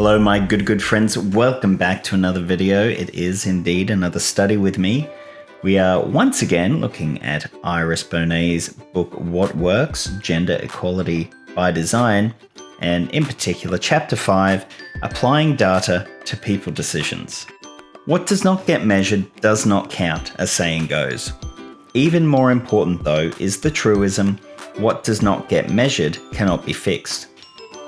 Hello my good friends, welcome back to another video. It is indeed another study with me. We are once again looking at Iris Bonet's book What Works? Gender Equality by Design, and in particular Chapter 5, Applying Data to People Decisions. What does not get measured does not count, as saying goes. Even more important though is the truism, what does not get measured cannot be fixed.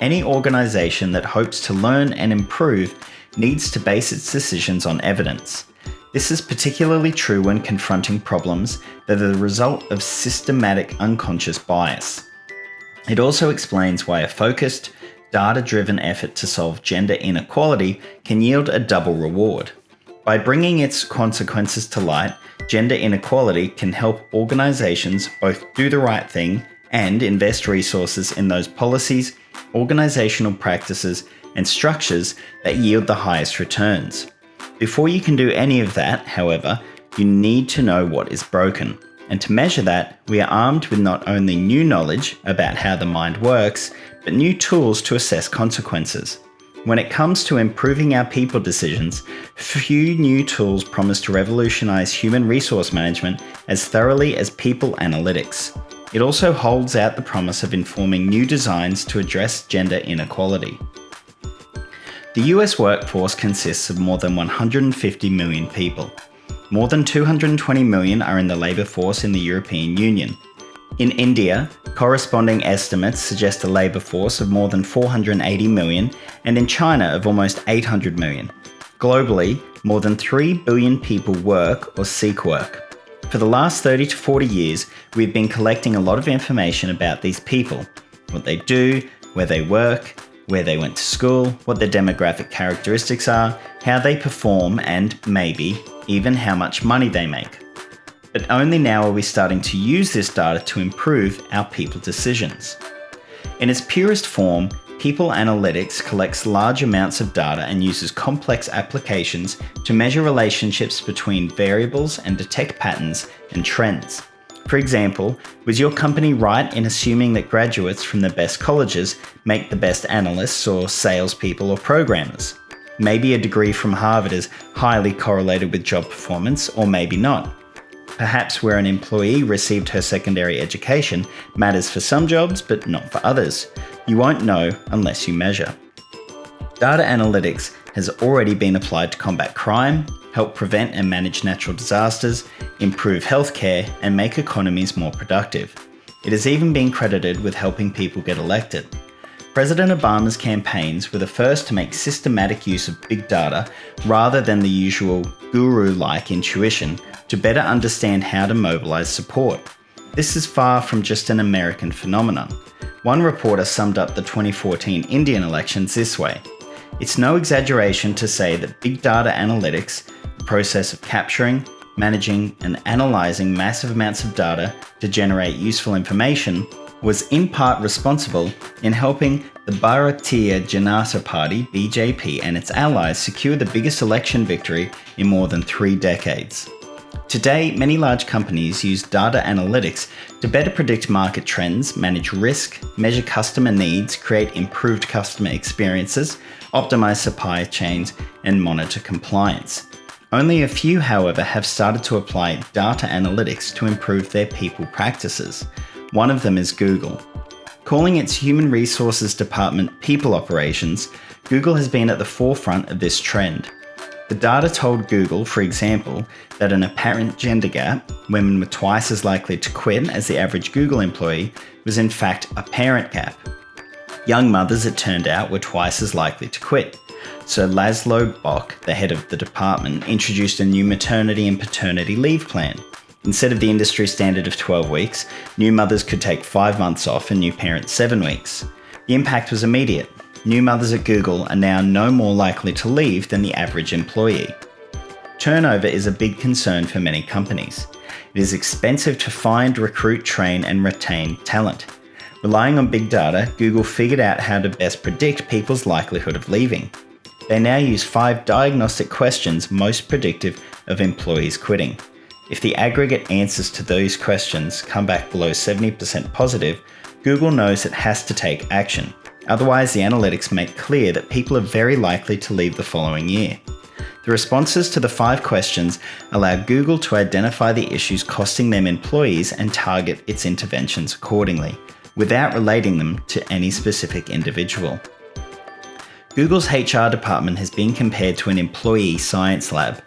Any organisation that hopes to learn and improve needs to base its decisions on evidence. This is particularly true when confronting problems that are the result of systematic unconscious bias. It also explains why a focused, data-driven effort to solve gender inequality can yield a double reward. By bringing its consequences to light, gender inequality can help organisations both do the right thing and invest resources in those policies, organisational practices, and structures that yield the highest returns. Before you can do any of that, however, you need to know what is broken. And to measure that, we are armed with not only new knowledge about how the mind works, but new tools to assess consequences. When it comes to improving our people decisions, few new tools promise to revolutionise human resource management as thoroughly as people analytics. It also holds out the promise of informing new designs to address gender inequality. The US workforce consists of more than 150 million people. More than 220 million are in the labour force in the European Union. In India, corresponding estimates suggest a labour force of more than 480 million, and in China of almost 800 million. Globally, more than 3 billion people work or seek work. For the last 30 to 40 years, we've been collecting a lot of information about these people, what they do, where they work, where they went to school, what their demographic characteristics are, how they perform, and maybe even how much money they make. But only now are we starting to use this data to improve our people decisions. In its purest form, people analytics collects large amounts of data and uses complex applications to measure relationships between variables and detect patterns and trends. For example, was your company right in assuming that graduates from the best colleges make the best analysts or salespeople or programmers? Maybe a degree from Harvard is highly correlated with job performance, or maybe not. Perhaps where an employee received her secondary education matters for some jobs, but not for others. You won't know unless you measure. Data analytics has already been applied to combat crime, help prevent and manage natural disasters, improve healthcare, and make economies more productive. It has even been credited with helping people get elected. President Obama's campaigns were the first to make systematic use of big data rather than the usual guru-like intuition to better understand how to mobilize support. This is far from just an American phenomenon. One reporter summed up the 2014 Indian elections this way: "It's no exaggeration to say that big data analytics, the process of capturing, managing, and analyzing massive amounts of data to generate useful information, was in part responsible in helping the Bharatiya Janata Party (BJP) and its allies secure the biggest election victory in more than 3 decades." Today, many large companies use data analytics to better predict market trends, manage risk, measure customer needs, create improved customer experiences, optimize supply chains, and monitor compliance. Only a few, however, have started to apply data analytics to improve their people practices. One of them is Google. Calling its human resources department People Operations, Google has been at the forefront of this trend. The data told Google, for example, that an apparent gender gap, women were twice as likely to quit as the average Google employee, was in fact a parent gap. Young mothers, it turned out, were twice as likely to quit. So Laszlo Bock, the head of the department, introduced a new maternity and paternity leave plan. Instead of the industry standard of 12 weeks, new mothers could take 5 months off and new parents 7 weeks. The impact was immediate. New mothers at Google are now no more likely to leave than the average employee. Turnover is a big concern for many companies. It is expensive to find, recruit, train, and retain talent. Relying on big data, Google figured out how to best predict people's likelihood of leaving. They now use 5 diagnostic questions most predictive of employees quitting. If the aggregate answers to those questions come back below 70% positive, Google knows it has to take action. Otherwise, the analytics make clear that people are very likely to leave the following year. The responses to the 5 questions allow Google to identify the issues costing them employees and target its interventions accordingly, without relating them to any specific individual. Google's HR department has been compared to an employee science lab.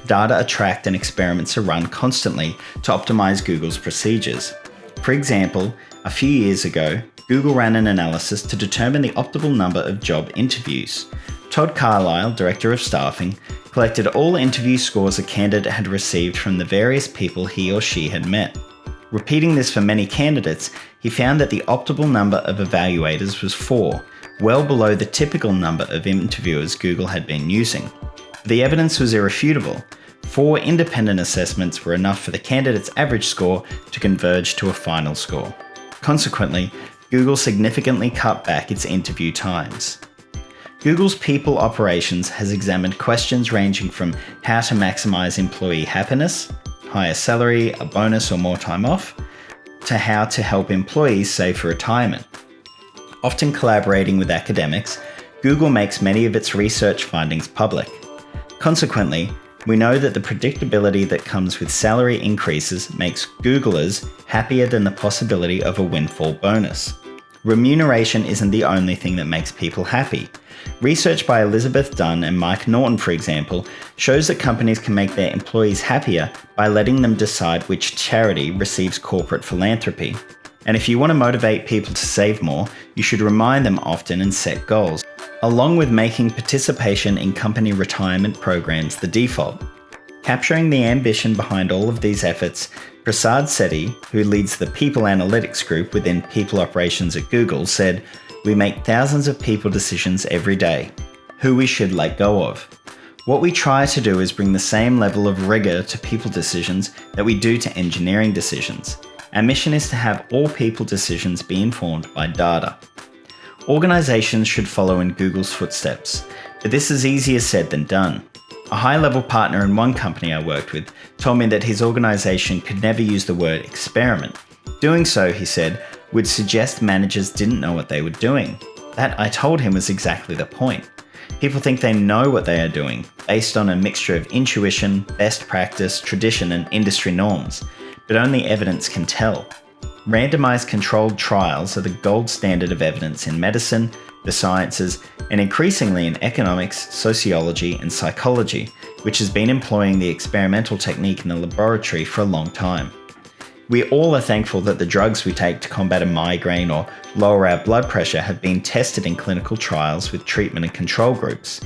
Data are tracked and experiments are run constantly to optimize Google's procedures. For example, a few years ago, Google ran an analysis to determine the optimal number of job interviews. Todd Carlisle, Director of Staffing, collected all interview scores a candidate had received from the various people he or she had met. Repeating this for many candidates, he found that the optimal number of evaluators was 4, well below the typical number of interviewers Google had been using. The evidence was irrefutable. 4 independent assessments were enough for the candidate's average score to converge to a final score. Consequently, Google significantly cut back its interview times. Google's People Operations has examined questions ranging from how to maximize employee happiness, higher salary, a bonus or more time off, to how to help employees save for retirement. Often collaborating with academics, Google makes many of its research findings public. Consequently, we know that the predictability that comes with salary increases makes Googlers happier than the possibility of a windfall bonus. Remuneration isn't the only thing that makes people happy. Research by Elizabeth Dunn and Mike Norton, for example, shows that companies can make their employees happier by letting them decide which charity receives corporate philanthropy. And if you want to motivate people to save more, you should remind them often and set goals, along with making participation in company retirement programs the default. Capturing the ambition behind all of these efforts, Prasad Sethi, who leads the People Analytics group within People Operations at Google, said, "We make thousands of people decisions every day, who we should let go of. What we try to do is bring the same level of rigor to people decisions that we do to engineering decisions. Our mission is to have all people decisions be informed by data." Organizations should follow in Google's footsteps, but this is easier said than done. A high-level partner in one company I worked with told me that his organization could never use the word experiment. Doing so, he said, would suggest managers didn't know what they were doing. That, I told him, was exactly the point. People think they know what they are doing, based on a mixture of intuition, best practice, tradition, and industry norms, but only evidence can tell. Randomized controlled trials are the gold standard of evidence in medicine, the sciences, and increasingly in economics, sociology, and psychology, which has been employing the experimental technique in the laboratory for a long time. We all are thankful that the drugs we take to combat a migraine or lower our blood pressure have been tested in clinical trials with treatment and control groups.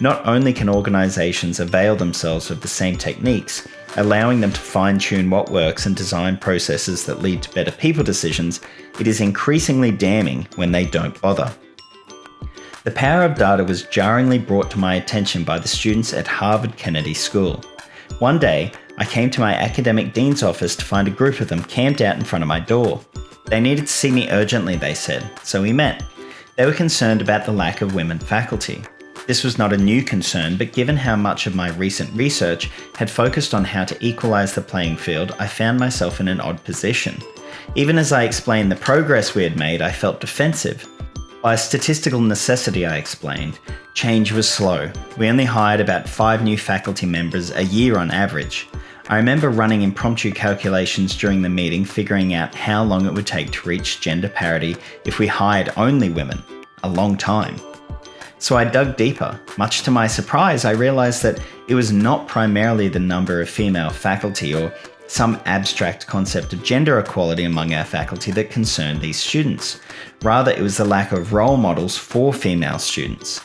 Not only can organizations avail themselves of the same techniques, allowing them to fine-tune what works and design processes that lead to better people decisions, it is increasingly damning when they don't bother. The power of data was jarringly brought to my attention by the students at Harvard Kennedy School. One day, I came to my academic dean's office to find a group of them camped out in front of my door. They needed to see me urgently, they said, so we met. They were concerned about the lack of women faculty. This was not a new concern, but given how much of my recent research had focused on how to equalize the playing field, I found myself in an odd position. Even as I explained the progress we had made, I felt defensive. By statistical necessity, I explained, change was slow. We only hired about 5 new faculty members a year on average. I remember running impromptu calculations during the meeting, figuring out how long it would take to reach gender parity if we hired only women. A long time. So I dug deeper. Much to my surprise, I realized that it was not primarily the number of female faculty or some abstract concept of gender equality among our faculty that concerned these students. Rather, it was the lack of role models for female students.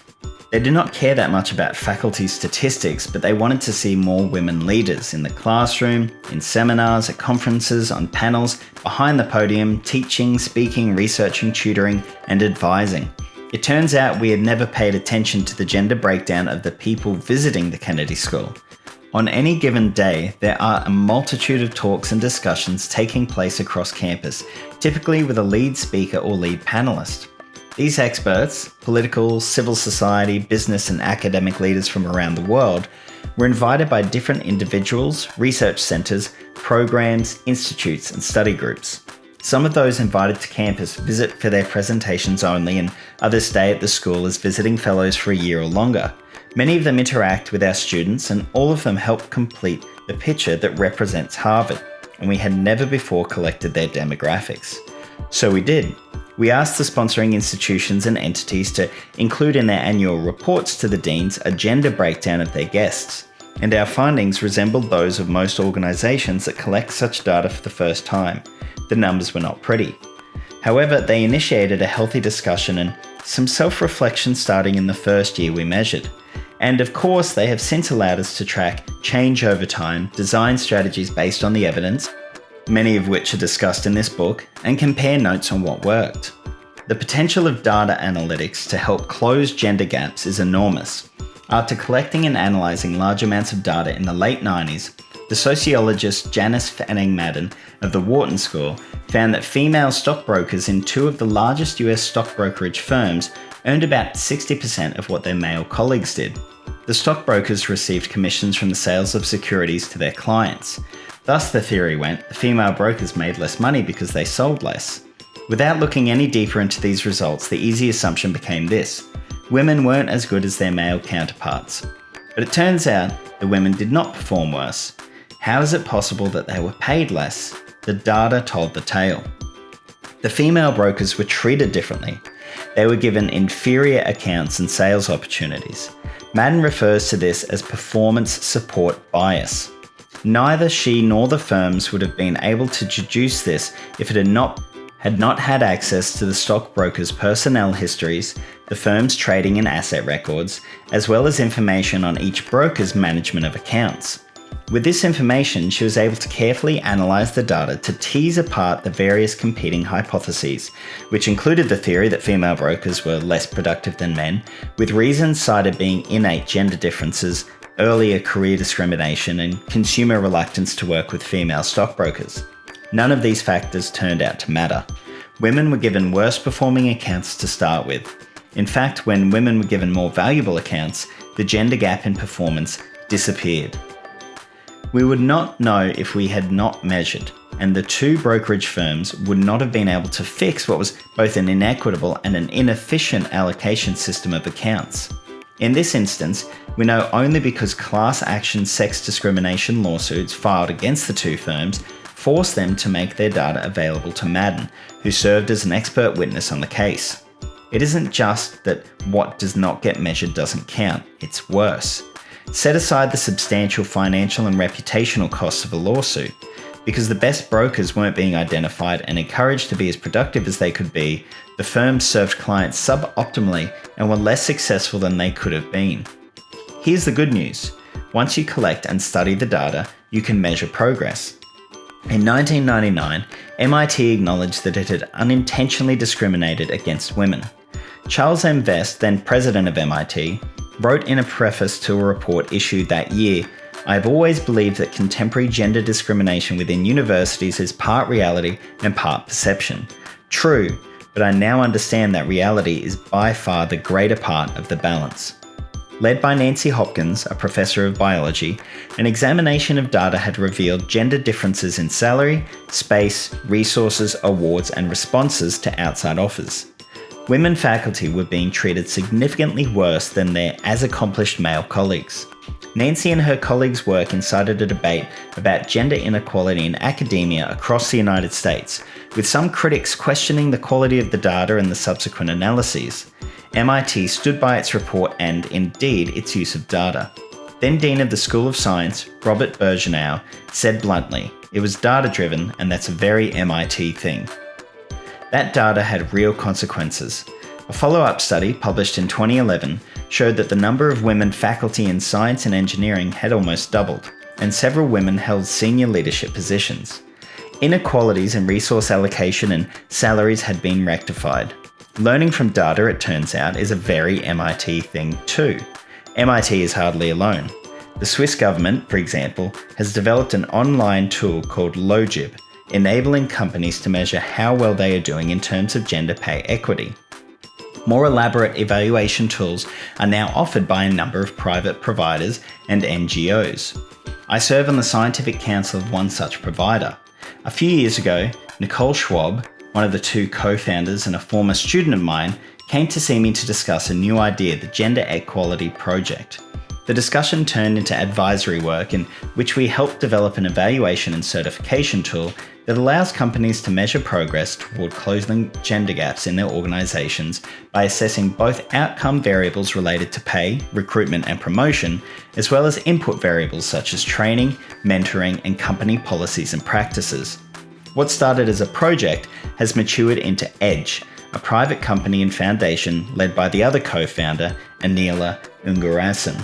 They did not care that much about faculty statistics, but they wanted to see more women leaders in the classroom, in seminars, at conferences, on panels, behind the podium, teaching, speaking, researching, tutoring, and advising. It turns out we had never paid attention to the gender breakdown of the people visiting the Kennedy School. On any given day, there are a multitude of talks and discussions taking place across campus, typically with a lead speaker or lead panelist. These experts, political, civil society, business, and academic leaders from around the world, were invited by different individuals, research centers, programs, institutes, and study groups. Some of those invited to campus visit for their presentations only, and others stay at the school as visiting fellows for a year or longer. Many of them interact with our students, and all of them help complete the picture that represents Harvard, and we had never before collected their demographics. So we did. We asked the sponsoring institutions and entities to include in their annual reports to the deans a gender breakdown of their guests, and our findings resembled those of most organisations that collect such data for the first time. The numbers were not pretty. However, they initiated a healthy discussion and some self-reflection starting in the first year we measured. And of course, they have since allowed us to track change over time, design strategies based on the evidence, many of which are discussed in this book, and compare notes on what worked. The potential of data analytics to help close gender gaps is enormous. After collecting and analysing large amounts of data in the late 90s, the sociologist Janice Fanning Madden of the Wharton School found that female stockbrokers in two of the largest US stock brokerage firms earned about 60% of what their male colleagues did. The stockbrokers received commissions from the sales of securities to their clients. Thus, the theory went, the female brokers made less money because they sold less. Without looking any deeper into these results, the easy assumption became this: women weren't as good as their male counterparts. But it turns out the women did not perform worse. How is it possible that they were paid less? The data told the tale. The female brokers were treated differently. They were given inferior accounts and sales opportunities. Madden refers to this as performance support bias. Neither she nor the firms would have been able to deduce this if it had not had access to the stockbrokers' personnel histories, the firm's trading and asset records, as well as information on each broker's management of accounts. With this information, she was able to carefully analyse the data to tease apart the various competing hypotheses, which included the theory that female brokers were less productive than men, with reasons cited being innate gender differences, earlier career discrimination, and consumer reluctance to work with female stockbrokers. None of these factors turned out to matter. Women were given worse performing accounts to start with. In fact, when women were given more valuable accounts, the gender gap in performance disappeared. We would not know if we had not measured, and the two brokerage firms would not have been able to fix what was both an inequitable and an inefficient allocation system of accounts. In this instance, we know only because class action sex discrimination lawsuits filed against the two firms forced them to make their data available to Madden, who served as an expert witness on the case. It isn't just that what does not get measured doesn't count, it's worse. Set aside the substantial financial and reputational costs of a lawsuit. Because the best brokers weren't being identified and encouraged to be as productive as they could be, the firms served clients suboptimally and were less successful than they could have been. Here's the good news. Once you collect and study the data, you can measure progress. In 1999, MIT acknowledged that it had unintentionally discriminated against women. Charles M. Vest, then president of MIT, wrote in a preface to a report issued that year, "I have always believed that contemporary gender discrimination within universities is part reality and part perception. True, but I now understand that reality is by far the greater part of the balance." Led by Nancy Hopkins, a professor of biology, an examination of data had revealed gender differences in salary, space, resources, awards, and responses to outside offers. Women faculty were being treated significantly worse than their as-accomplished male colleagues. Nancy and her colleagues' work incited a debate about gender inequality in academia across the United States, with some critics questioning the quality of the data and the subsequent analyses. MIT stood by its report and, indeed, its use of data. Then Dean of the School of Science, Robert Birgeneau, said bluntly, "It was data-driven, and that's a very MIT thing." That data had real consequences. A follow-up study published in 2011 showed that the number of women faculty in science and engineering had almost doubled, and several women held senior leadership positions. Inequalities in resource allocation and salaries had been rectified. Learning from data, it turns out, is a very MIT thing too. MIT is hardly alone. The Swiss government, for example, has developed an online tool called Logib, enabling companies to measure how well they are doing in terms of gender pay equity. More elaborate evaluation tools are now offered by a number of private providers and NGOs. I serve on the scientific council of one such provider. A few years ago, Nicole Schwab, one of the two co-founders and a former student of mine, came to see me to discuss a new idea, the Gender Equality Project. The discussion turned into advisory work in which we helped develop an evaluation and certification tool that allows companies to measure progress toward closing gender gaps in their organizations by assessing both outcome variables related to pay, recruitment, and promotion, as well as input variables such as training, mentoring, and company policies and practices. What started as a project has matured into Edge, a private company and foundation led by the other co-founder, Anila Ungarasan.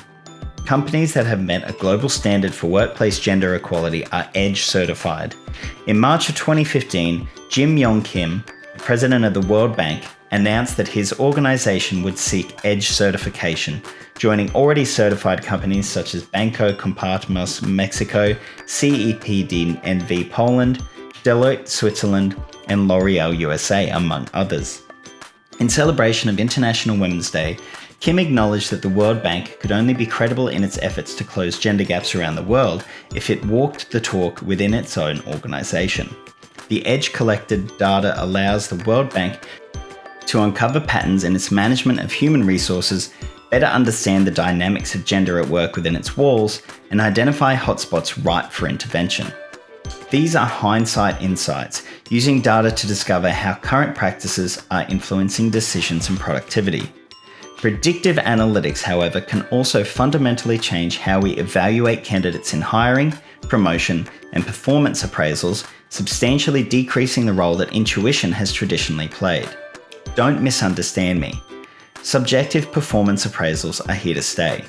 Companies that have met a global standard for workplace gender equality are EDGE certified. In March of 2015, Jim Yong Kim, the president of the World Bank, announced that his organization would seek EDGE certification, joining already certified companies such as Banco Compartamos Mexico, CEPD NV Poland, Deloitte Switzerland, and L'Oreal USA, among others. In celebration of International Women's Day, Kim acknowledged that the World Bank could only be credible in its efforts to close gender gaps around the world if it walked the talk within its own organization. The EDGE collected data allows the World Bank to uncover patterns in its management of human resources, better understand the dynamics of gender at work within its walls, and identify hotspots ripe for intervention. These are hindsight insights, using data to discover how current practices are influencing decisions and productivity. Predictive analytics, however, can also fundamentally change how we evaluate candidates in hiring, promotion, and performance appraisals, substantially decreasing the role that intuition has traditionally played. Don't misunderstand me. Subjective performance appraisals are here to stay.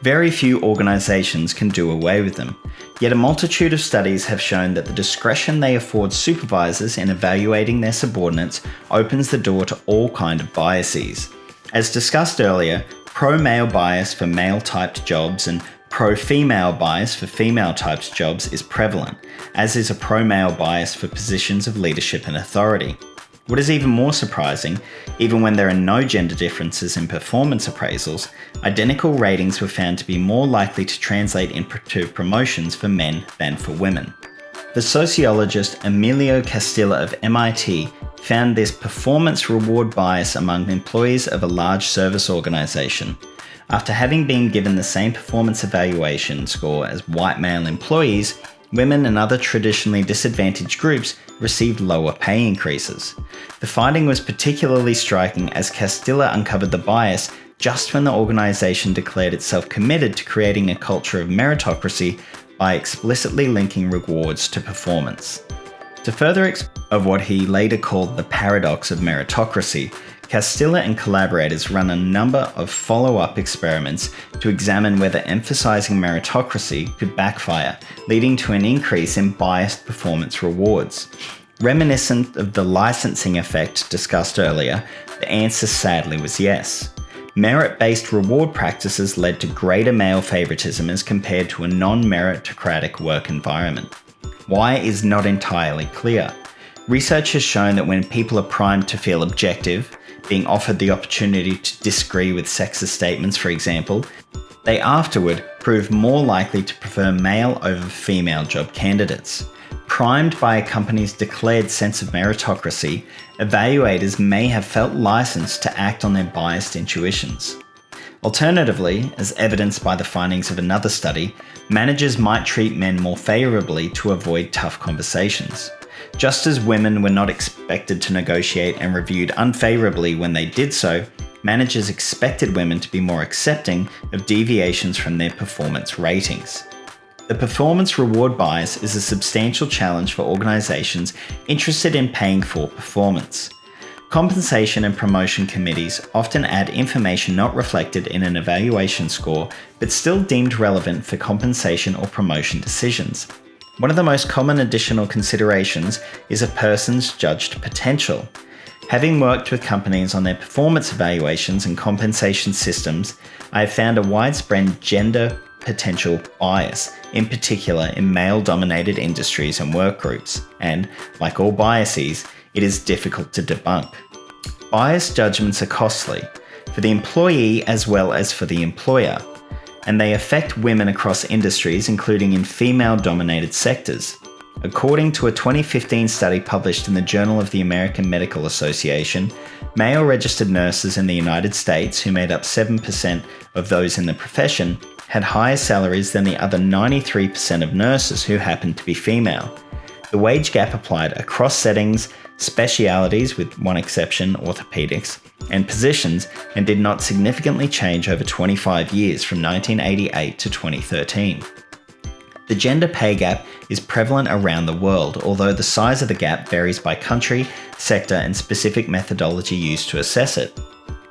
Very few organizations can do away with them, yet a multitude of studies have shown that the discretion they afford supervisors in evaluating their subordinates opens the door to all kinds of biases. As discussed earlier, pro-male bias for male-typed jobs and pro-female bias for female-typed jobs is prevalent, as is a pro-male bias for positions of leadership and authority. What is even more surprising, even when there are no gender differences in performance appraisals, identical ratings were found to be more likely to translate into promotions for men than for women. The sociologist Emilio Castilla of MIT found this performance reward bias among employees of a large service organization. After having been given the same performance evaluation score as white male employees, women and other traditionally disadvantaged groups received lower pay increases. The finding was particularly striking as Castilla uncovered the bias just when the organization declared itself committed to creating a culture of meritocracy by explicitly linking rewards to performance. To further of what he later called the paradox of meritocracy, Castilla and collaborators run a number of follow-up experiments to examine whether emphasizing meritocracy could backfire, leading to an increase in biased performance rewards. Reminiscent of the licensing effect discussed earlier, the answer sadly was yes. Merit-based reward practices led to greater male favoritism as compared to a non-meritocratic work environment. Why is not entirely clear. Research has shown that when people are primed to feel objective, being offered the opportunity to disagree with sexist statements, for example, they afterward prove more likely to prefer male over female job candidates. Primed by a company's declared sense of meritocracy, evaluators may have felt licensed to act on their biased intuitions. Alternatively, as evidenced by the findings of another study, managers might treat men more favorably to avoid tough conversations. Just as women were not expected to negotiate and reviewed unfavorably when they did so, managers expected women to be more accepting of deviations from their performance ratings. The performance reward bias is a substantial challenge for organizations interested in paying for performance. Compensation and promotion committees often add information not reflected in an evaluation score, but still deemed relevant for compensation or promotion decisions. One of the most common additional considerations is a person's judged potential. Having worked with companies on their performance evaluations and compensation systems, I have found a widespread gender potential bias, in particular in male-dominated industries and work groups, and, like all biases, it is difficult to debunk. Biased judgments are costly, for the employee as well as for the employer, and they affect women across industries, including in female-dominated sectors. According to a 2015 study published in the Journal of the American Medical Association, male registered nurses in the United States, who made up 7% of those in the profession, had higher salaries than the other 93% of nurses who happened to be female. The wage gap applied across settings, specialities with one exception, orthopedics, and positions, and did not significantly change over 25 years from 1988 to 2013. The gender pay gap is prevalent around the world, although the size of the gap varies by country, sector, and specific methodology used to assess it.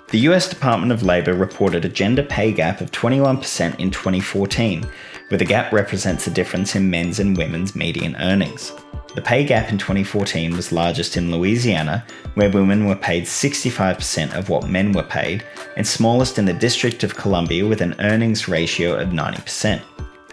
The US Department of Labor reported a gender pay gap of 21% in 2014, where the gap represents the difference in men's and women's median earnings. The pay gap in 2014 was largest in Louisiana, where women were paid 65% of what men were paid, and smallest in the District of Columbia with an earnings ratio of 90%.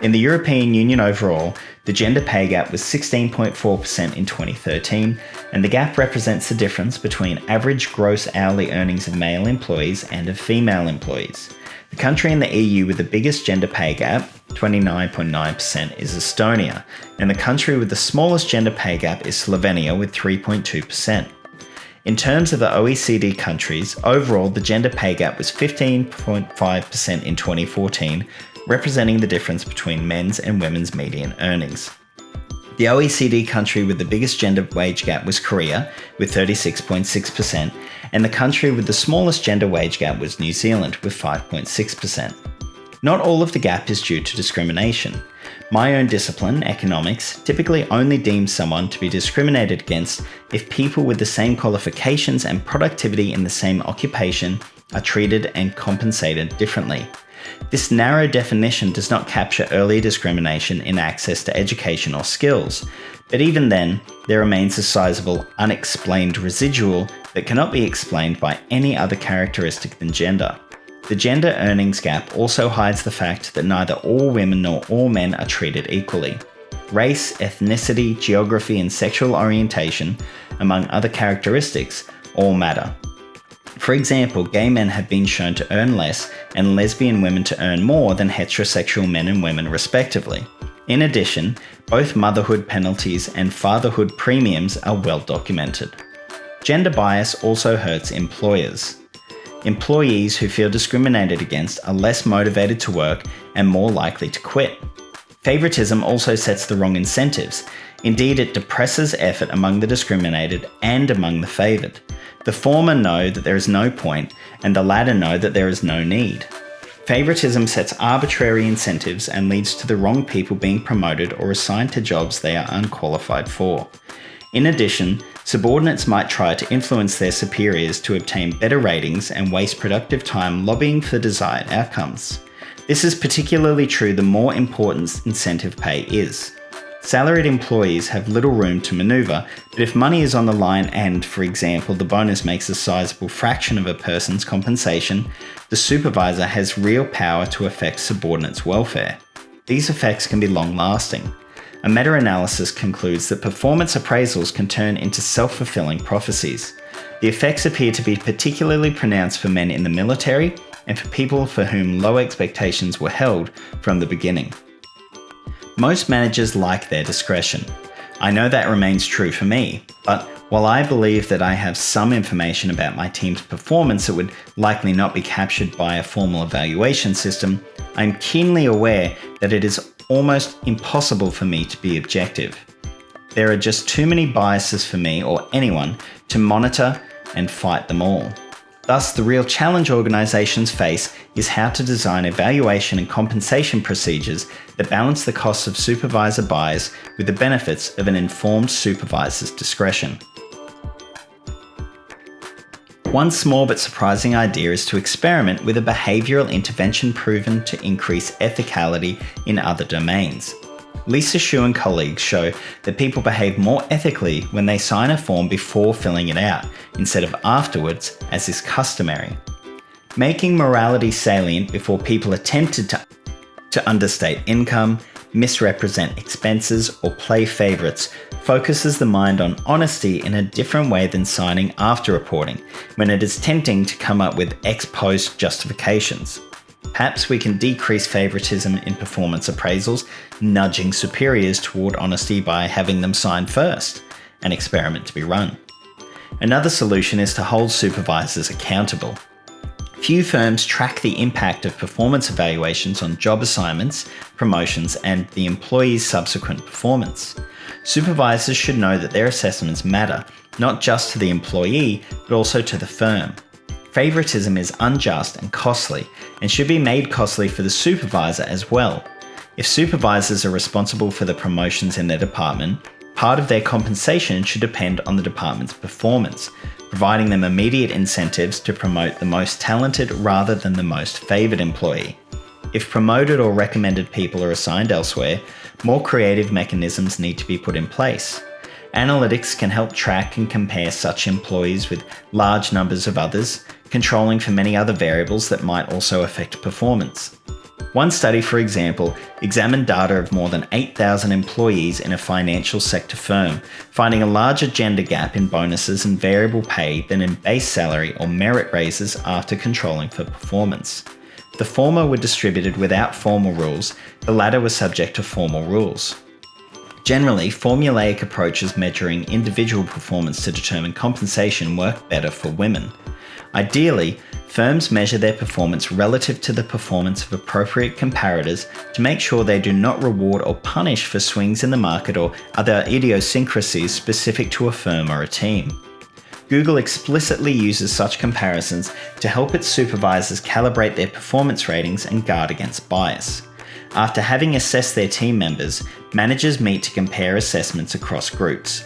In the European Union overall, the gender pay gap was 16.4% in 2013, and the gap represents the difference between average gross hourly earnings of male employees and of female employees. The country in the EU with the biggest gender pay gap, 29.9%, is Estonia, and the country with the smallest gender pay gap is Slovenia with 3.2%. In terms of the OECD countries, overall the gender pay gap was 15.5% in 2014, representing the difference between men's and women's median earnings. The OECD country with the biggest gender wage gap was Korea, with 36.6%, and the country with the smallest gender wage gap was New Zealand, with 5.6%. Not all of the gap is due to discrimination. My own discipline, economics, typically only deems someone to be discriminated against if people with the same qualifications and productivity in the same occupation are treated and compensated differently. This narrow definition does not capture early discrimination in access to education or skills, but even then, there remains a sizable unexplained residual that cannot be explained by any other characteristic than gender. The gender earnings gap also hides the fact that neither all women nor all men are treated equally. Race, ethnicity, geography, and sexual orientation, among other characteristics, all matter. For example, gay men have been shown to earn less and lesbian women to earn more than heterosexual men and women respectively. In addition, both motherhood penalties and fatherhood premiums are well documented. Gender bias also hurts employers. Employees who feel discriminated against are less motivated to work and more likely to quit. Favoritism also sets the wrong incentives. Indeed, it depresses effort among the discriminated and among the favored. The former know that there is no point, and the latter know that there is no need. Favoritism sets arbitrary incentives and leads to the wrong people being promoted or assigned to jobs they are unqualified for. In addition, subordinates might try to influence their superiors to obtain better ratings and waste productive time lobbying for desired outcomes. This is particularly true the more important incentive pay is. Salaried employees have little room to maneuver, but if money is on the line and, for example, the bonus makes a sizable fraction of a person's compensation, the supervisor has real power to affect subordinates' welfare. These effects can be long-lasting. A meta-analysis concludes that performance appraisals can turn into self-fulfilling prophecies. The effects appear to be particularly pronounced for men in the military and for people for whom low expectations were held from the beginning. Most managers like their discretion. I know that remains true for me, but while I believe that I have some information about my team's performance that would likely not be captured by a formal evaluation system, I'm keenly aware that it is almost impossible for me to be objective. There are just too many biases for me or anyone to monitor and fight them all. Thus, the real challenge organizations face is how to design evaluation and compensation procedures that balance the costs of supervisor bias with the benefits of an informed supervisor's discretion. One small but surprising idea is to experiment with a behavioral intervention proven to increase ethicality in other domains. Lisa Shu and colleagues show that people behave more ethically when they sign a form before filling it out, instead of afterwards, as is customary. Making morality salient before people are tempted to understate income, misrepresent expenses, or play favorites focuses the mind on honesty in a different way than signing after reporting, when it is tempting to come up with ex post justifications. Perhaps we can decrease favoritism in performance appraisals, nudging superiors toward honesty by having them sign first, an experiment to be run. Another solution is to hold supervisors accountable. Few firms track the impact of performance evaluations on job assignments, promotions, and the employee's subsequent performance. Supervisors should know that their assessments matter, not just to the employee, but also to the firm. Favoritism is unjust and costly, and should be made costly for the supervisor as well. If supervisors are responsible for the promotions in their department, part of their compensation should depend on the department's performance, providing them immediate incentives to promote the most talented rather than the most favoured employee. If promoted or recommended people are assigned elsewhere, more creative mechanisms need to be put in place. Analytics can help track and compare such employees with large numbers of others, controlling for many other variables that might also affect performance. One study, for example, examined data of more than 8,000 employees in a financial sector firm, finding a larger gender gap in bonuses and variable pay than in base salary or merit raises after controlling for performance. The former were distributed without formal rules, the latter were subject to formal rules. Generally, formulaic approaches measuring individual performance to determine compensation work better for women. Ideally, firms measure their performance relative to the performance of appropriate comparators to make sure they do not reward or punish for swings in the market or other idiosyncrasies specific to a firm or a team. Google explicitly uses such comparisons to help its supervisors calibrate their performance ratings and guard against bias. After having assessed their team members, managers meet to compare assessments across groups.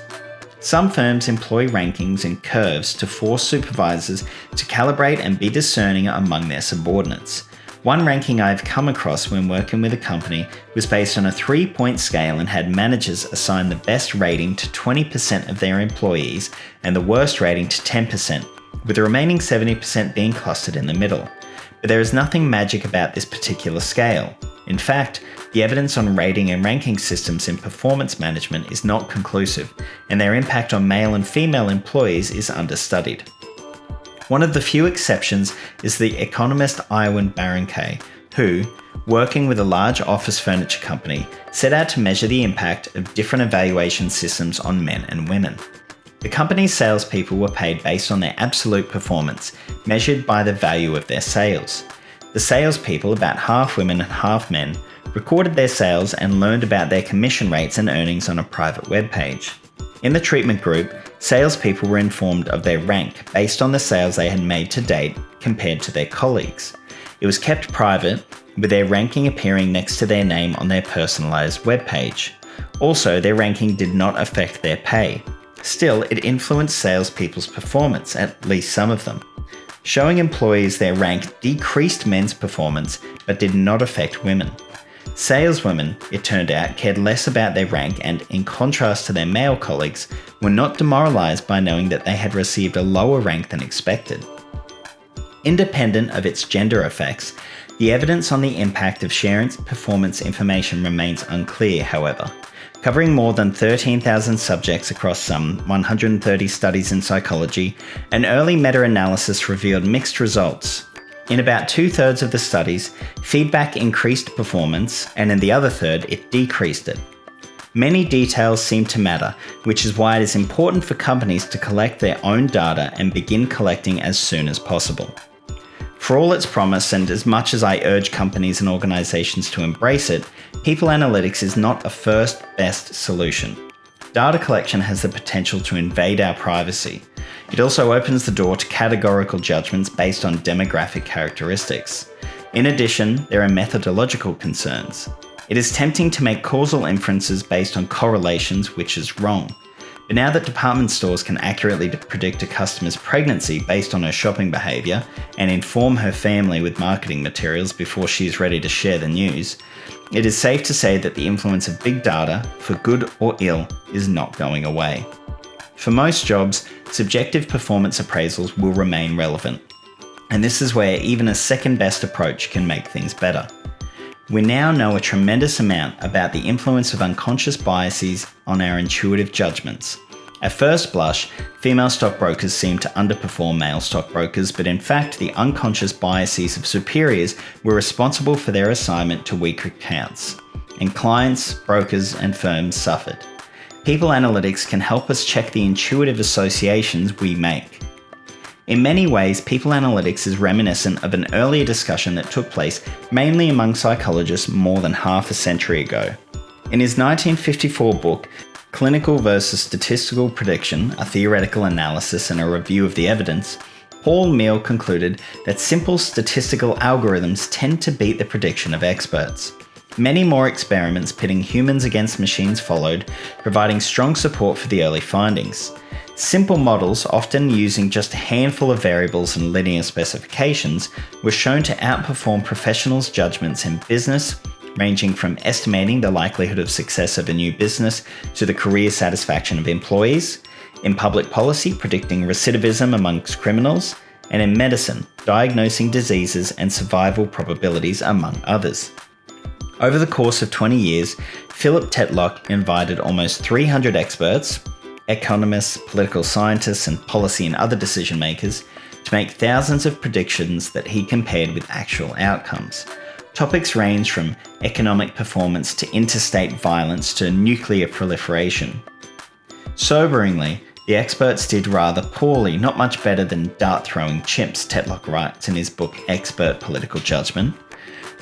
Some firms employ rankings and curves to force supervisors to calibrate and be discerning among their subordinates. One ranking I've come across when working with a company was based on a 3-point scale and had managers assign the best rating to 20% of their employees and the worst rating to 10%, with the remaining 70% being clustered in the middle. But there is nothing magic about this particular scale. In fact, the evidence on rating and ranking systems in performance management is not conclusive, and their impact on male and female employees is understudied. One of the few exceptions is the economist Iwan Barancay, who, working with a large office furniture company, set out to measure the impact of different evaluation systems on men and women. The company's salespeople were paid based on their absolute performance, measured by the value of their sales. The salespeople, about half women and half men, recorded their sales and learned about their commission rates and earnings on a private web page. In the treatment group, salespeople were informed of their rank based on the sales they had made to date compared to their colleagues. It was kept private, with their ranking appearing next to their name on their personalized web page. Also, their ranking did not affect their pay. Still, it influenced salespeople's performance, at least some of them. Showing employees their rank decreased men's performance, but did not affect women. Saleswomen, it turned out, cared less about their rank and, in contrast to their male colleagues, were not demoralized by knowing that they had received a lower rank than expected. Independent of its gender effects, the evidence on the impact of sharing performance information remains unclear, however. Covering more than 13,000 subjects across some 130 studies in psychology, an early meta-analysis revealed mixed results. In about 2/3 of the studies, feedback increased performance, and in the other third, it decreased it. Many details seem to matter, which is why it is important for companies to collect their own data and begin collecting as soon as possible. For all its promise, and as much as I urge companies and organizations to embrace it, people analytics is not a first best solution. Data collection has the potential to invade our privacy. It also opens the door to categorical judgments based on demographic characteristics. In addition, there are methodological concerns. It is tempting to make causal inferences based on correlations, which is wrong. But now that department stores can accurately predict a customer's pregnancy based on her shopping behaviour and inform her family with marketing materials before she is ready to share the news, it is safe to say that the influence of big data, for good or ill, is not going away. For most jobs, subjective performance appraisals will remain relevant. And this is where even a second-best approach can make things better. We now know a tremendous amount about the influence of unconscious biases on our intuitive judgments. At first blush, female stockbrokers seem to underperform male stockbrokers, but in fact the unconscious biases of superiors were responsible for their assignment to weaker accounts, and clients, brokers, and firms suffered. People analytics can help us check the intuitive associations we make. In many ways, people analytics is reminiscent of an earlier discussion that took place mainly among psychologists more than half a century ago. In his 1954 book, Clinical versus Statistical Prediction, a Theoretical Analysis and a Review of the Evidence, Paul Meehl concluded that simple statistical algorithms tend to beat the prediction of experts. Many more experiments pitting humans against machines followed, providing strong support for the early findings. Simple models, often using just a handful of variables and linear specifications, were shown to outperform professionals' judgments in business, ranging from estimating the likelihood of success of a new business to the career satisfaction of employees, in public policy predicting recidivism amongst criminals, and in medicine diagnosing diseases and survival probabilities among others. Over the course of 20 years, Philip Tetlock invited almost 300 experts, economists, political scientists, and policy and other decision makers to make thousands of predictions that he compared with actual outcomes. Topics range from economic performance to interstate violence to nuclear proliferation. Soberingly, the experts did rather poorly, not much better than dart-throwing chimps, Tetlock writes in his book Expert Political Judgment.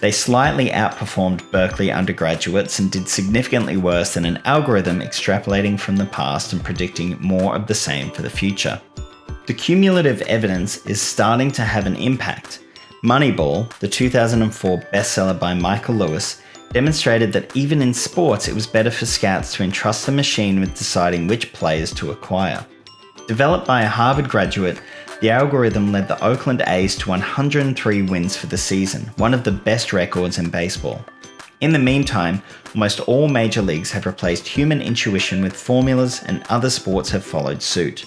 They slightly outperformed Berkeley undergraduates and did significantly worse than an algorithm extrapolating from the past and predicting more of the same for the future. The cumulative evidence is starting to have an impact. Moneyball, the 2004 bestseller by Michael Lewis, demonstrated that even in sports it was better for scouts to entrust the machine with deciding which players to acquire. Developed by a Harvard graduate, the algorithm led the Oakland A's to 103 wins for the season, one of the best records in baseball. In the meantime, almost all major leagues have replaced human intuition with formulas, and other sports have followed suit.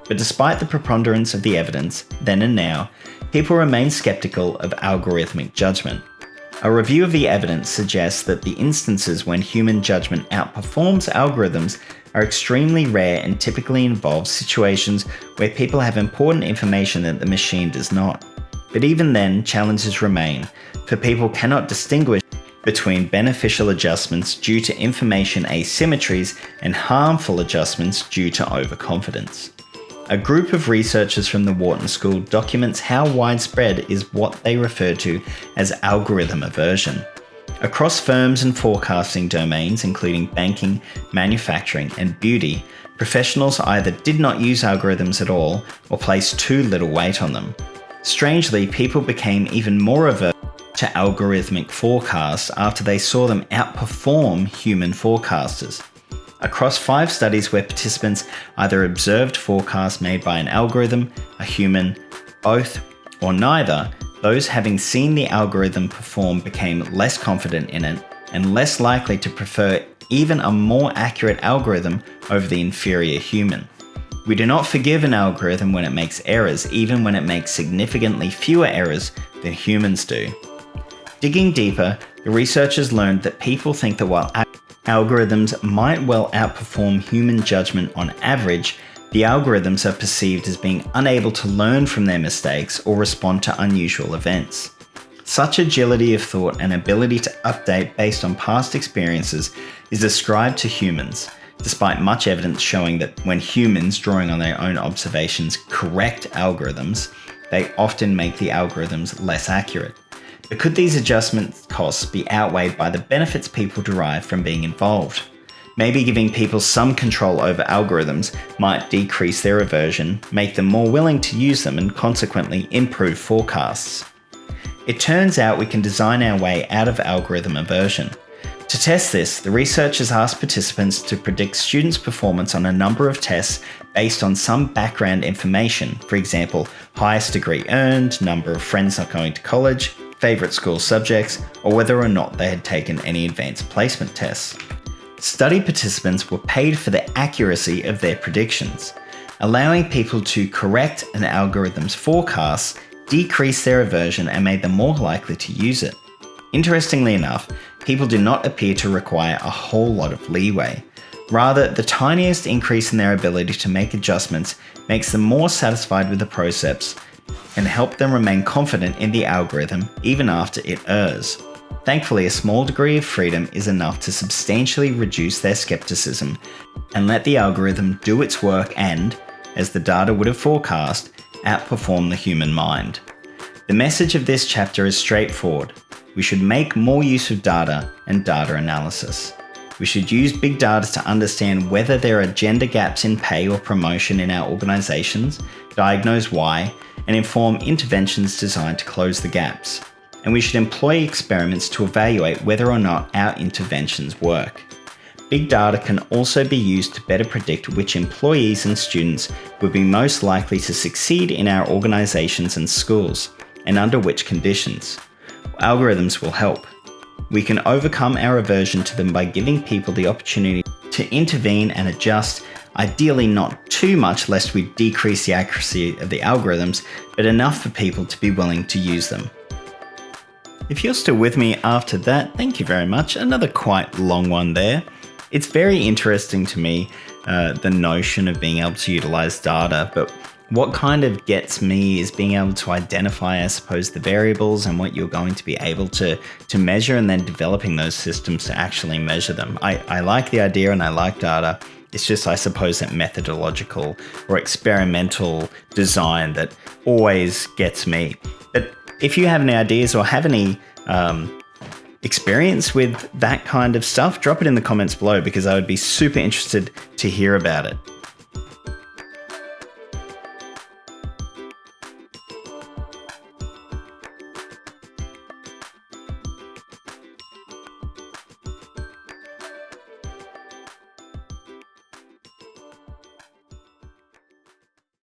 But despite the preponderance of the evidence, then and now, people remain skeptical of algorithmic judgment. A review of the evidence suggests that the instances when human judgment outperforms algorithms are extremely rare and typically involve situations where people have important information that the machine does not. But even then, challenges remain, for people cannot distinguish between beneficial adjustments due to information asymmetries and harmful adjustments due to overconfidence. A group of researchers from the Wharton School documents how widespread is what they refer to as algorithm aversion. Across firms and forecasting domains, including banking, manufacturing, and beauty, professionals either did not use algorithms at all or placed too little weight on them. Strangely, people became even more averse to algorithmic forecasts after they saw them outperform human forecasters. Across 5 studies where participants either observed forecasts made by an algorithm, a human, both, or neither, those having seen the algorithm perform became less confident in it and less likely to prefer even a more accurate algorithm over the inferior human. We do not forgive an algorithm when it makes errors, even when it makes significantly fewer errors than humans do. Digging deeper, the researchers learned that people think that while algorithms might well outperform human judgment on average, the algorithms are perceived as being unable to learn from their mistakes or respond to unusual events. Such agility of thought and ability to update based on past experiences is ascribed to humans, despite much evidence showing that when humans, drawing on their own observations, correct algorithms, they often make the algorithms less accurate. But could these adjustment costs be outweighed by the benefits people derive from being involved? Maybe giving people some control over algorithms might decrease their aversion, make them more willing to use them, and consequently improve forecasts. It turns out we can design our way out of algorithm aversion. To test this, the researchers asked participants to predict students' performance on a number of tests based on some background information, for example, highest degree earned, number of friends not going to college, favourite school subjects, or whether or not they had taken any advanced placement tests. Study participants were paid for the accuracy of their predictions. Allowing people to correct an algorithm's forecasts decreased their aversion and made them more likely to use it. Interestingly enough, people do not appear to require a whole lot of leeway. Rather, the tiniest increase in their ability to make adjustments makes them more satisfied with the process and help them remain confident in the algorithm even after it errs. Thankfully, a small degree of freedom is enough to substantially reduce their skepticism and let the algorithm do its work and, as the data would have forecast, outperform the human mind. The message of this chapter is straightforward. We should make more use of data and data analysis. We should use big data to understand whether there are gender gaps in pay or promotion in our organizations, diagnose why, and inform interventions designed to close the gaps. And we should employ experiments to evaluate whether or not our interventions work. Big data can also be used to better predict which employees and students would be most likely to succeed in our organizations and schools, and under which conditions. Algorithms will help. We can overcome our aversion to them by giving people the opportunity to intervene and adjust, ideally not too much lest we decrease the accuracy of the algorithms, but enough for people to be willing to use them. If you're still with me after that, thank you very much. Another quite long one there. It's very interesting to me, the notion of being able to utilize data, but what kind of gets me is being able to identify, I suppose, the variables and what you're going to be able to measure, and then developing those systems to actually measure them. I like the idea and I like data. It's just, I suppose, that methodological or experimental design that always gets me. But if you have any ideas or have any experience with that kind of stuff, drop it in the comments below because I would be super interested to hear about it.